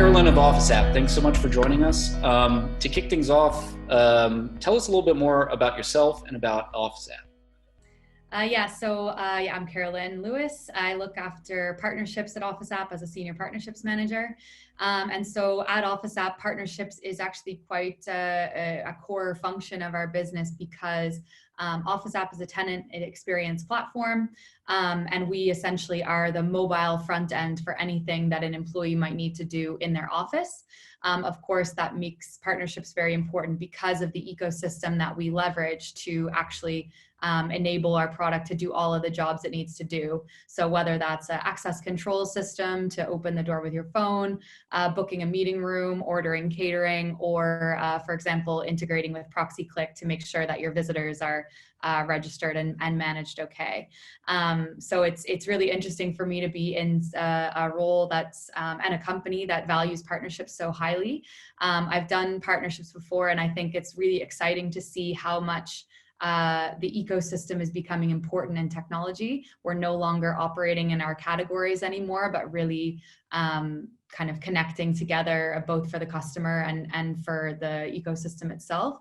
KaryLynn of Office App, thanks so much for joining us. To kick things off, tell us a little bit more about yourself and about Office App. I'm KaryLynn Lewis. I look after partnerships at Office App as a senior partnerships manager. And so at Office App, partnerships is actually quite a core function of our business because Office App is a tenant experience platform. And we essentially are the mobile front end for anything that an employee might need to do in their office. Of course, that makes partnerships very important because of the ecosystem that we leverage to actually enable our product to do all of the jobs it needs to do. So whether that's an access control system to open the door with your phone, booking a meeting room, ordering catering, or for example, integrating with Proxyclick to make sure that your visitors are registered and managed okay. So it's really interesting for me to be in a role that's and a company that values partnerships so highly. I've done partnerships before, and I think it's really exciting to see how much the ecosystem is becoming important in technology. We're no longer operating in our categories anymore, but really kind of connecting together both for the customer and for the ecosystem itself.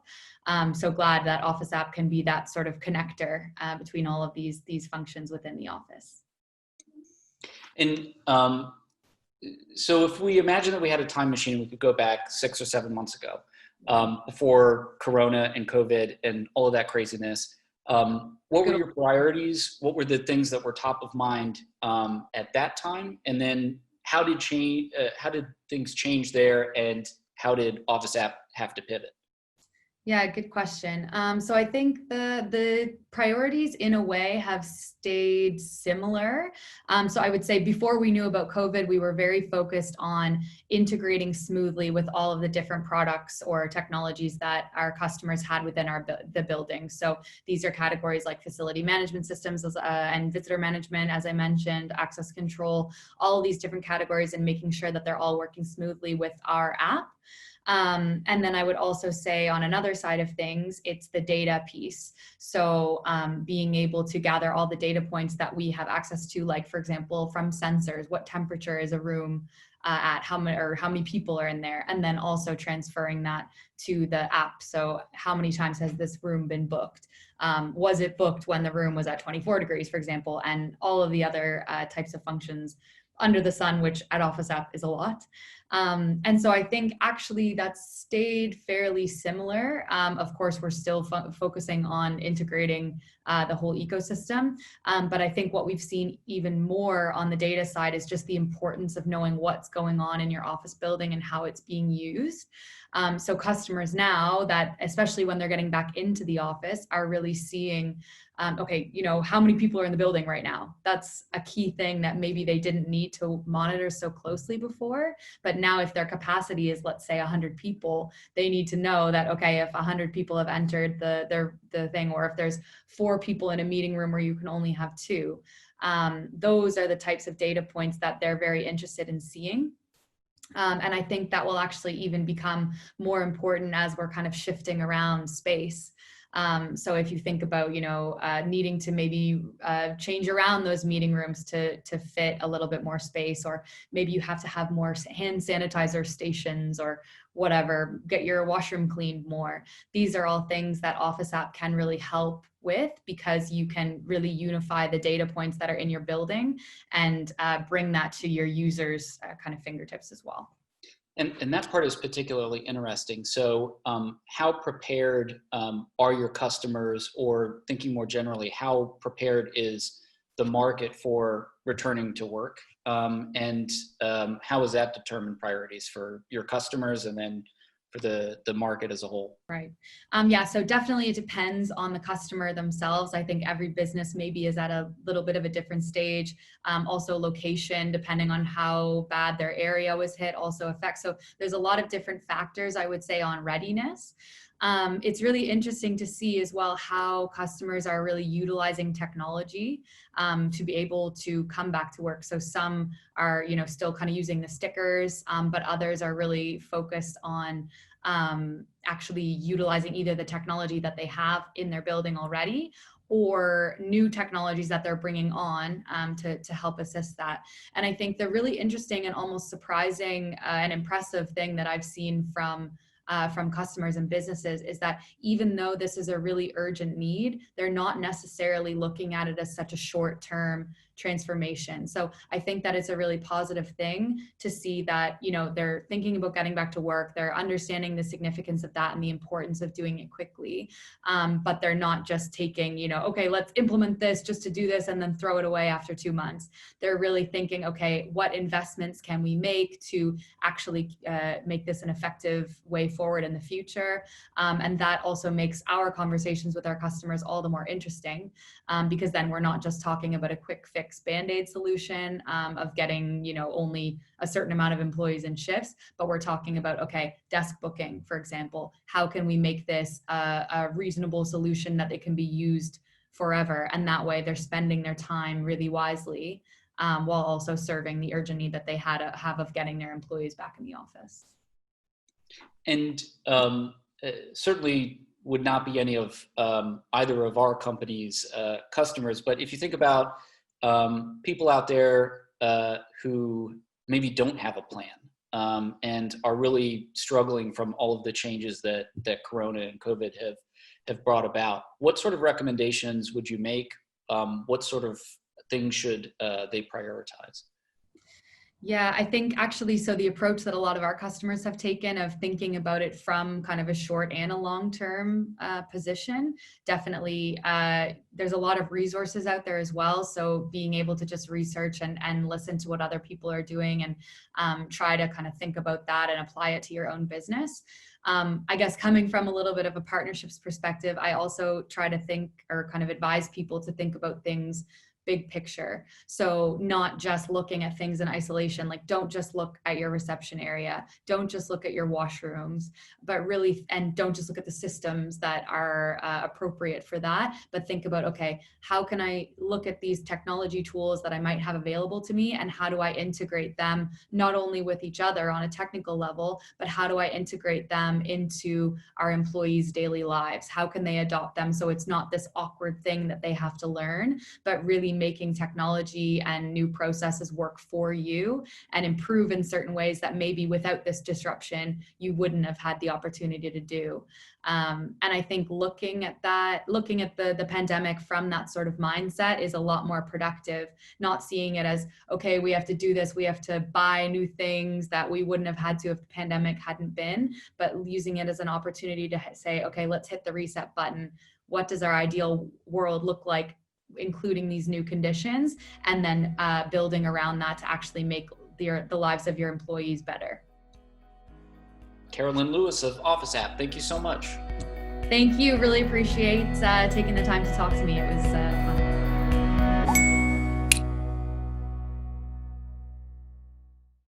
So glad that Office App can be that sort of connector between all of these functions within the office. And so if we imagine that we had a time machine, we could go back 6 or 7 months ago, before Corona and COVID and all of that craziness. What were your priorities? What were the things that were top of mind at that time? And then how did things change there, and how did Office App have to pivot? Yeah, good question. So I think the priorities in a way have stayed similar. So I would say before we knew about COVID, we were very focused on integrating smoothly with all of the different products or technologies that our customers had within the building. So these are categories like facility management systems and visitor management, as I mentioned, access control, all of these different categories, and making sure that they're all working smoothly with our app. And then I would also say on another side of things, it's the data piece. So being able to gather all the data points that we have access to, like, for example, from sensors, what temperature is a room at, how many people are in there, and then also transferring that to the app. So how many times has this room been booked? Was it booked when the room was at 24 degrees, for example, and all of the other types of functions under the sun, which at Office App is a lot. And so I think actually that's stayed fairly similar. Of course, we're still focusing on integrating the whole ecosystem. But I think what we've seen even more on the data side is just the importance of knowing what's going on in your office building and how it's being used. So customers now, that especially when they're getting back into the office, are really seeing, okay, how many people are in the building right now? That's a key thing that maybe they didn't need to monitor so closely before. But now if their capacity is, let's say, 100 people, they need to know that, okay, if 100 people have entered the thing, or if there's 4 people in a meeting room where you can only have 2, those are the types of data points that they're very interested in seeing. And I think that will actually even become more important as we're kind of shifting around space. So if you think about, needing to maybe change around those meeting rooms to fit a little bit more space, or maybe you have to have more hand sanitizer stations or whatever, get your washroom cleaned more. These are all things that Office App can really help with, because you can really unify the data points that are in your building and bring that to your users' kind of fingertips as well. And that part is particularly interesting. So how prepared are your customers, or thinking more generally, how prepared is the market for returning to work? And how has that determined priorities for your customers and then for the market as a whole? Right. So definitely it depends on the customer themselves. I think every business maybe is at a little bit of a different stage. Also location, depending on how bad their area was hit, also affects. So there's a lot of different factors, I would say, on readiness. It's really interesting to see as well how customers are really utilizing technology to be able to come back to work. So some are, still kind of using the stickers, but others are really focused on actually utilizing either the technology that they have in their building already, or new technologies that they're bringing on to help assist that. And I think the really interesting and almost surprising and impressive thing that I've seen from customers and businesses is that even though this is a really urgent need, they're not necessarily looking at it as such a short-term transformation. So I think that it's a really positive thing to see that, you know, they're thinking about getting back to work, they're understanding the significance of that and the importance of doing it quickly. But they're not just taking, you know, okay, let's implement this just to do this and then throw it away after 2 months. They're really thinking, okay, what investments can we make to actually make this an effective way forward in the future? And that also makes our conversations with our customers all the more interesting, because then we're not just talking about a quick fix Band-Aid solution of getting, you know, only a certain amount of employees in shifts, but we're talking about, okay, desk booking, for example. How can we make this a reasonable solution that it can be used forever? And that way they're spending their time really wisely, while also serving the urgent need that they have of getting their employees back in the office. And certainly would not be any of either of our company's customers, but if you think about people out there who maybe don't have a plan and are really struggling from all of the changes that Corona and COVID have brought about, what sort of recommendations would you make? What sort of things should they prioritize? Yeah, I think actually, so the approach that a lot of our customers have taken of thinking about it from kind of a short and a long-term position, definitely there's a lot of resources out there as well. So being able to just research and listen to what other people are doing and try to kind of think about that and apply it to your own business. I guess coming from a little bit of a partnerships perspective, I also try to think or kind of advise people to think about things big picture. So not just looking at things in isolation, like don't just look at your reception area, don't just look at your washrooms, but really, and don't just look at the systems that are appropriate for that, but think about, okay, how can I look at these technology tools that I might have available to me, and how do I integrate them not only with each other on a technical level, but how do I integrate them into our employees' daily lives? How can they adopt them so it's not this awkward thing that they have to learn, but really making technology and new processes work for you and improve in certain ways that maybe without this disruption, you wouldn't have had the opportunity to do. And I think looking at the pandemic from that sort of mindset is a lot more productive, not seeing it as, okay, we have to do this, we have to buy new things that we wouldn't have had to if the pandemic hadn't been, but using it as an opportunity to say, okay, let's hit the reset button. What does our ideal world look like, including these new conditions, and then building around that to actually make the lives of your employees better. KaryLynn Lewis of Office App, thank you so much. Thank you. Really appreciate taking the time to talk to me. It was fun.